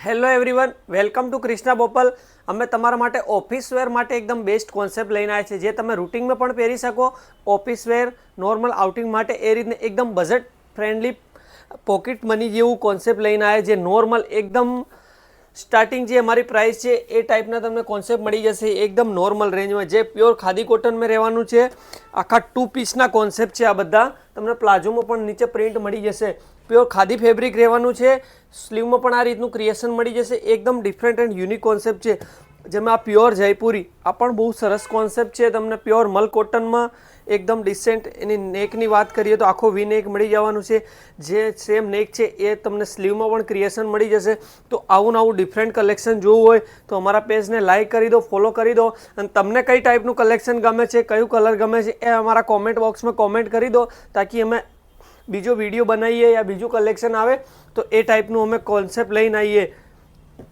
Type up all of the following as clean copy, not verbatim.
Hello everyone, welcome to Krishna Bopal. અમે તમારા માટે ઓફિસ વેર માટે એકદમ બેસ્ટ કોન્સેપ્ટ લઈને આવ્યા છે, જે તમે રૂટિનમાં પણ પહેરી શકો। ઓફિસ વેર, નોર્મલ આઉટિંગ માટે એ રીતને એકદમ બજેટ ફ્રેન્ડલી પોકેટ મની જેવું કોન્સેપ્ટ લઈને આવ્યા, જે નોર્મલ એકદમ સ્ટાર્ટિંગ જે અમારી પ્રાઇસ છે એ ટાઈપના તમને કોન્સેપ્ટ મળી જશે એકદમ નોર્મલ રેન્જમાં, જે પ્યોર ખાદી કોટનમાં રહેવાનું છે। આખા 2 પીસના કોન્સેપ્ટ છે આ બધા। તમને પ્લાઝોમાં પણ નીચે પ્રિન્ટ મળી જશે, પ્યોર ખાદી ફેબ્રિક રહેવાનું છે। સ્લીવમાં પણ આ રીતનું ક્રિએશન મળી જશે, એકદમ ડિફરન્ટ એન્ડ યુનિક કોન્સેપ્ટ છે, જેમાં આ પ્યોર જયપુરી આ પણ બહુ સરસ કોન્સેપ્ટ છે। તમને પ્યોર મલ કોટનમાં એકદમ ડિસેન્ટ એની નેકની વાત કરીએ તો આખો વી નેક મળી જવાનું છે, જે સેમ નેક છે એ તમને સ્લીવમાં પણ ક્રિએશન મળી જશે। તો આવું નવું ડિફરન્ટ કલેક્શન જોવું હોય તો અમારા પેજને લાઇક કરી દો, ફોલો કરી દો, અને તમને કઈ ટાઈપનું કલેક્શન ગમે છે, કયું કલર ગમે છે એ અમારા કોમેન્ટ બોક્સમાં કોમેન્ટ કરી દો, તાકી અમે બીજો વિડીયો બનાવીએ યા બીજું કલેક્શન આવે તો એ ટાઈપનું અમે કોન્સેપ્ટ લઈને આવીએ।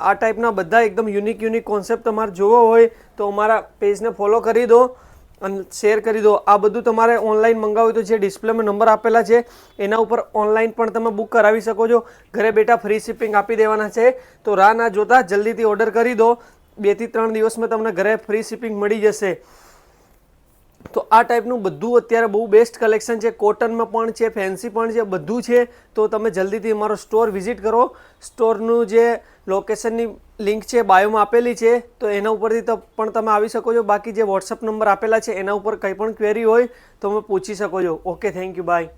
આ ટાઈપના બધા એકદમ યુનિક કોન્સેપ્ટ તમારે જોવો હોય તો અમારા પેજને ફોલો કરી દો અને શેર કરી દો। આ બધું તમારે ઓનલાઈન મંગાવવું તો જે ડિસ્પ્લેમાં નંબર આપેલા છે એના ઉપર ઓનલાઈન પણ તમે બુક કરાવી શકો છો। ઘરે બેઠા ફ્રી શિપિંગ આપી દેવાના છે, તો રાહ ના જોતા જલ્દીથી ઓર્ડર કરી દો, 2 થી 3 દિવસમાં તમને ઘરે ફ્રી શિપિંગ મળી જશે। તો આ ટાઈપનું બધું અત્યારે બહુ બેસ્ટ કલેક્શન છે, કોટનમાં પણ છે, ફેન્સી પણ છે, બધું છે। તો તમે જલ્દીથી અમારો સ્ટોર વિઝિટ કરો। સ્ટોરનું જે લોકેશનની લિંક છે બાયોમાં આપેલી છે, તો એના ઉપરથી પણ તમે આવી શકો છો। બાકી જે વોટ્સઅપ નંબર આપેલા છે એના ઉપર કંઈ પણ ક્વેરી હોય તો તમે પૂછી શકો છો। Okay, thank you, by.